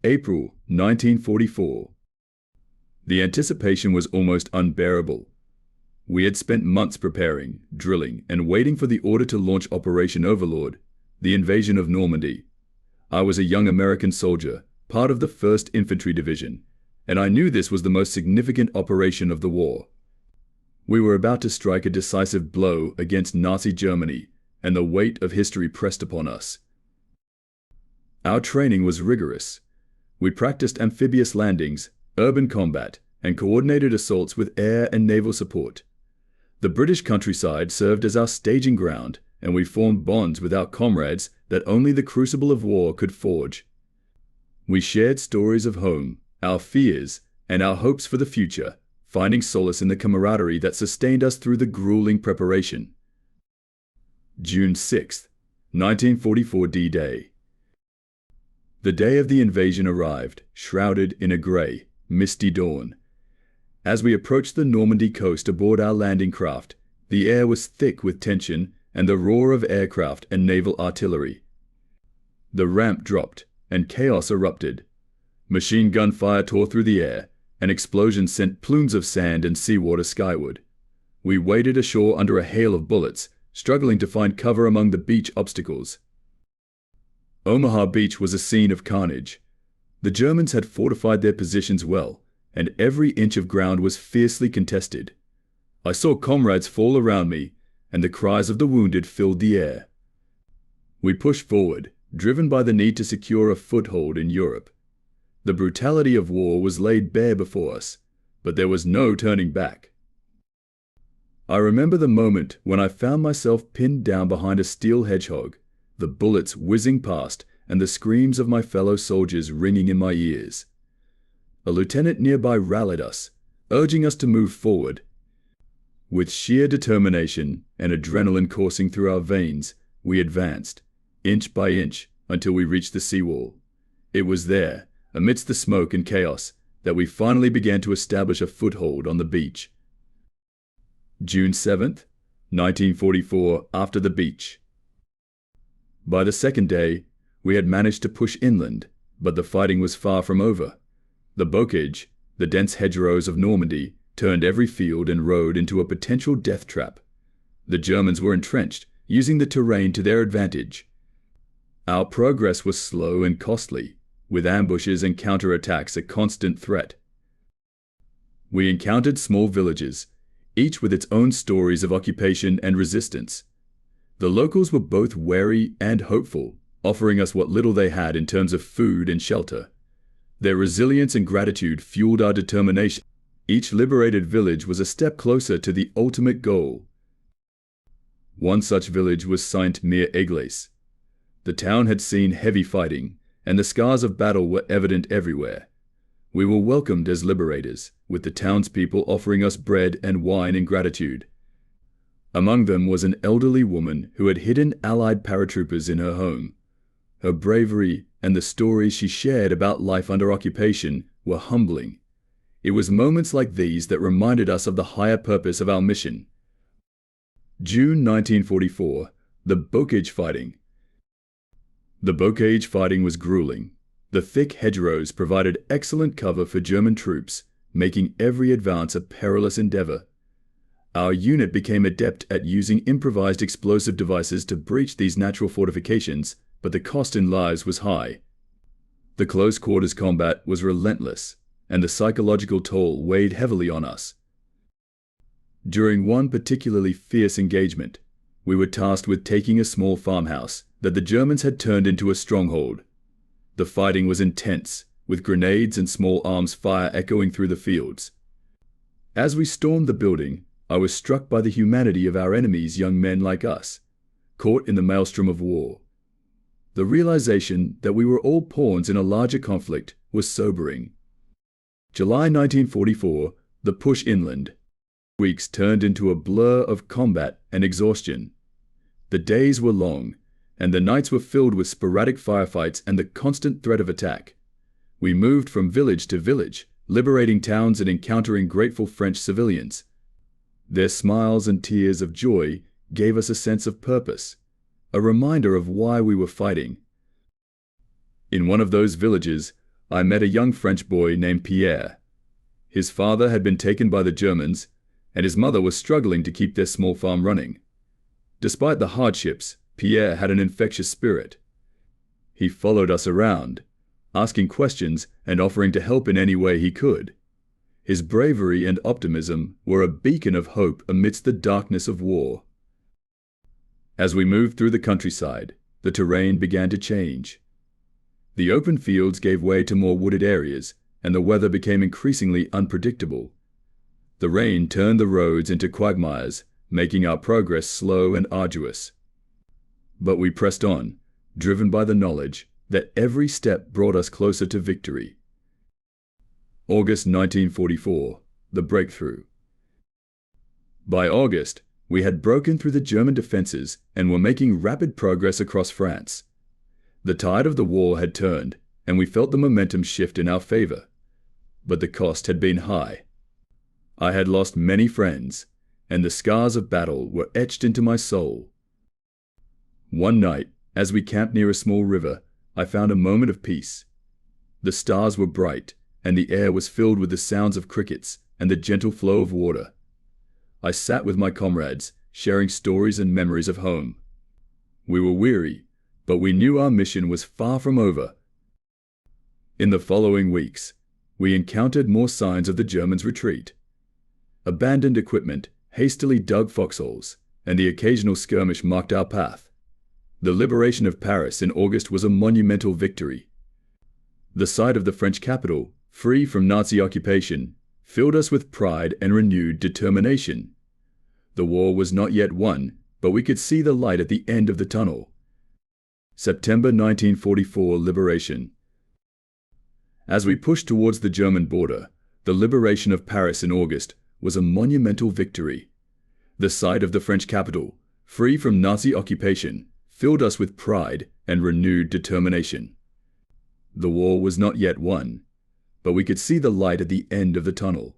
April 1944. The anticipation was almost unbearable. We had spent months preparing, drilling, and waiting for the order to launch Operation Overlord, the invasion of Normandy. I was a young American soldier, part of the 1st Infantry Division, and I knew this was the most significant operation of the war. We were about to strike a decisive blow against Nazi Germany, and the weight of history pressed upon us. Our training was rigorous. We practiced amphibious landings, urban combat, and coordinated assaults with air and naval support. The British countryside served as our staging ground, and we formed bonds with our comrades that only the crucible of war could forge. We shared stories of home, our fears, and our hopes for the future, finding solace in the camaraderie that sustained us through the grueling preparation. June 6, 1944 D-Day. The day of the invasion arrived, shrouded in a grey, misty dawn. As we approached the Normandy coast aboard our landing craft, the air was thick with tension and the roar of aircraft and naval artillery. The ramp dropped, and chaos erupted. Machine gun fire tore through the air, and explosions sent plumes of sand and seawater skyward. We waded ashore under a hail of bullets, struggling to find cover among the beach obstacles. Omaha Beach was a scene of carnage. The Germans had fortified their positions well, and every inch of ground was fiercely contested. I saw comrades fall around me, and the cries of the wounded filled the air. We pushed forward, driven by the need to secure a foothold in Europe. The brutality of war was laid bare before us, but there was no turning back. I remember the moment when I found myself pinned down behind a steel hedgehog, the bullets whizzing past and the screams of my fellow soldiers ringing in my ears. A lieutenant nearby rallied us, urging us to move forward. With sheer determination and adrenaline coursing through our veins, we advanced, inch by inch, until we reached the seawall. It was there, amidst the smoke and chaos, that we finally began to establish a foothold on the beach. June 7th, 1944, after the beach. By the second day, we had managed to push inland, but the fighting was far from over. The bocage, the dense hedgerows of Normandy, turned every field and road into a potential death trap. The Germans were entrenched, using the terrain to their advantage. Our progress was slow and costly, with ambushes and counterattacks a constant threat. We encountered small villages, each with its own stories of occupation and resistance. The locals were both wary and hopeful, offering us what little they had in terms of food and shelter. Their resilience and gratitude fueled our determination. Each liberated village was a step closer to the ultimate goal. One such village was Saint-Mère-Église. The town had seen heavy fighting, and the scars of battle were evident everywhere. We were welcomed as liberators, with the townspeople offering us bread and wine in gratitude. Among them was an elderly woman who had hidden Allied paratroopers in her home. Her bravery and the stories she shared about life under occupation were humbling. It was moments like these that reminded us of the higher purpose of our mission. June 1944, the bocage fighting. The bocage fighting was grueling. The thick hedgerows provided excellent cover for German troops, making every advance a perilous endeavor. Our unit became adept at using improvised explosive devices to breach these natural fortifications, but the cost in lives was high. The close quarters combat was relentless, and the psychological toll weighed heavily on us. During one particularly fierce engagement, we were tasked with taking a small farmhouse that the Germans had turned into a stronghold. The fighting was intense, with grenades and small arms fire echoing through the fields. As we stormed the building, I was struck by the humanity of our enemies, young men like us, caught in the maelstrom of war. The realization that we were all pawns in a larger conflict was sobering. July 1944, the push inland. Weeks turned into a blur of combat and exhaustion. The days were long, and the nights were filled with sporadic firefights and the constant threat of attack. We moved from village to village, liberating towns and encountering grateful French civilians. Their smiles and tears of joy gave us a sense of purpose, a reminder of why we were fighting. In one of those villages, I met a young French boy named Pierre. His father had been taken by the Germans, and his mother was struggling to keep their small farm running. Despite the hardships, Pierre had an infectious spirit. He followed us around, asking questions and offering to help in any way he could. His bravery and optimism were a beacon of hope amidst the darkness of war. As we moved through the countryside, the terrain began to change. The open fields gave way to more wooded areas, and the weather became increasingly unpredictable. The rain turned the roads into quagmires, making our progress slow and arduous. But we pressed on, driven by the knowledge that every step brought us closer to victory. August 1944, the breakthrough. By August, we had broken through the German defenses and were making rapid progress across France. The tide of the war had turned, and we felt the momentum shift in our favor. But the cost had been high. I had lost many friends, and the scars of battle were etched into my soul. One night, as we camped near a small river, I found a moment of peace. The stars were bright, and the air was filled with the sounds of crickets and the gentle flow of water. I sat with my comrades, sharing stories and memories of home. We were weary, but we knew our mission was far from over. In the following weeks, we encountered more signs of the Germans' retreat. Abandoned equipment, hastily dug foxholes, and the occasional skirmish marked our path. The liberation of Paris in August was a monumental victory. The sight of the French capital, free from Nazi occupation, filled us with pride and renewed determination. The war was not yet won, but we could see the light at the end of the tunnel. September 1944 liberation. As we pushed towards the German border, the liberation of Paris in August was a monumental victory. The sight of the French capital, free from Nazi occupation, filled us with pride and renewed determination. The war was not yet won, but we could see the light at the end of the tunnel.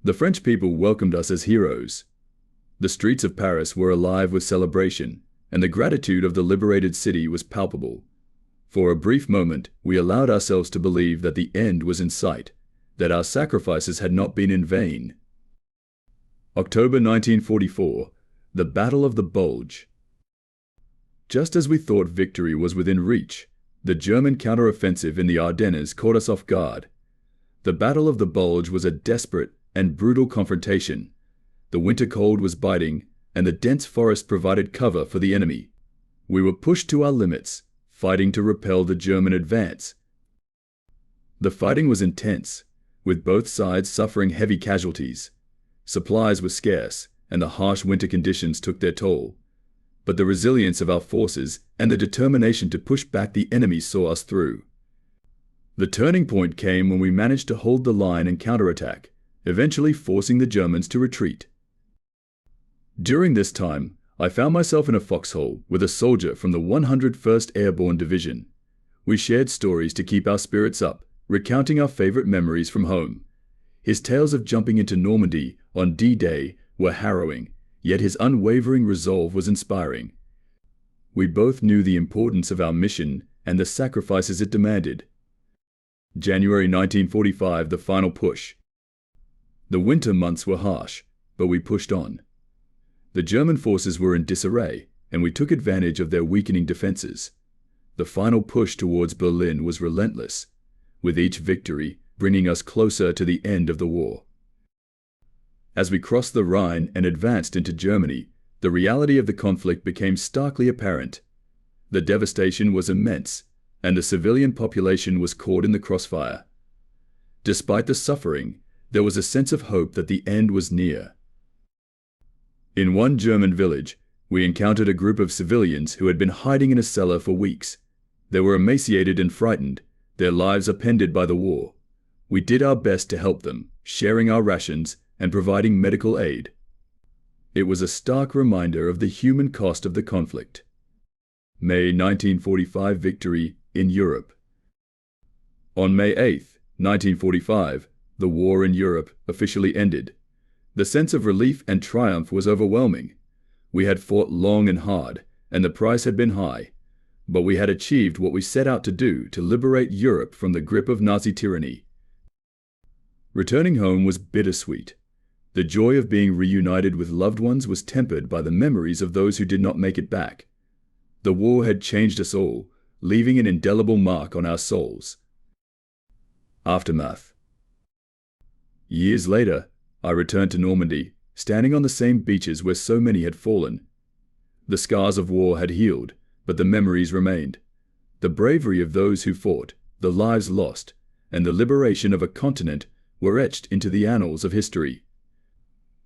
The French people welcomed us as heroes. The streets of Paris were alive with celebration, and the gratitude of the liberated city was palpable. For a brief moment, we allowed ourselves to believe that the end was in sight, that our sacrifices had not been in vain. October 1944, the Battle of the Bulge. Just as we thought victory was within reach, the German counteroffensive in the Ardennes caught us off guard. The Battle of the Bulge was a desperate and brutal confrontation. The winter cold was biting, and the dense forest provided cover for the enemy. We were pushed to our limits, fighting to repel the German advance. The fighting was intense, with both sides suffering heavy casualties. Supplies were scarce, and the harsh winter conditions took their toll. But the resilience of our forces and the determination to push back the enemy saw us through. The turning point came when we managed to hold the line and counterattack, eventually forcing the Germans to retreat. During this time, I found myself in a foxhole with a soldier from the 101st Airborne Division. We shared stories to keep our spirits up, recounting our favorite memories from home. His tales of jumping into Normandy on D-Day were harrowing, yet his unwavering resolve was inspiring. We both knew the importance of our mission and the sacrifices it demanded. January 1945, the final push. The winter months were harsh, but we pushed on. The German forces were in disarray, and we took advantage of their weakening defenses. The final push towards Berlin was relentless, with each victory bringing us closer to the end of the war. As we crossed the Rhine and advanced into Germany, the reality of the conflict became starkly apparent. The devastation was immense, and the civilian population was caught in the crossfire. Despite the suffering, there was a sense of hope that the end was near. In one German village, we encountered a group of civilians who had been hiding in a cellar for weeks. They were emaciated and frightened, their lives upended by the war. We did our best to help them, sharing our rations and providing medical aid. It was a stark reminder of the human cost of the conflict. May 1945 victory in Europe. On May 8, 1945, the war in Europe officially ended. The sense of relief and triumph was overwhelming. We had fought long and hard, and the price had been high. but we had achieved what we set out to do, to liberate Europe from the grip of Nazi tyranny. Returning home was bittersweet. The joy of being reunited with loved ones was tempered by the memories of those who did not make it back. The war had changed us all, leaving an indelible mark on our souls. Aftermath. Years later, I returned to Normandy, standing on the same beaches where so many had fallen. The scars of war had healed, but the memories remained. The bravery of those who fought, the lives lost, and the liberation of a continent were etched into the annals of history.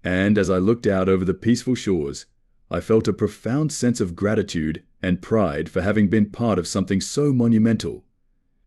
And as I looked out over the peaceful shores, I felt a profound sense of gratitude and pride for having been part of something so monumental.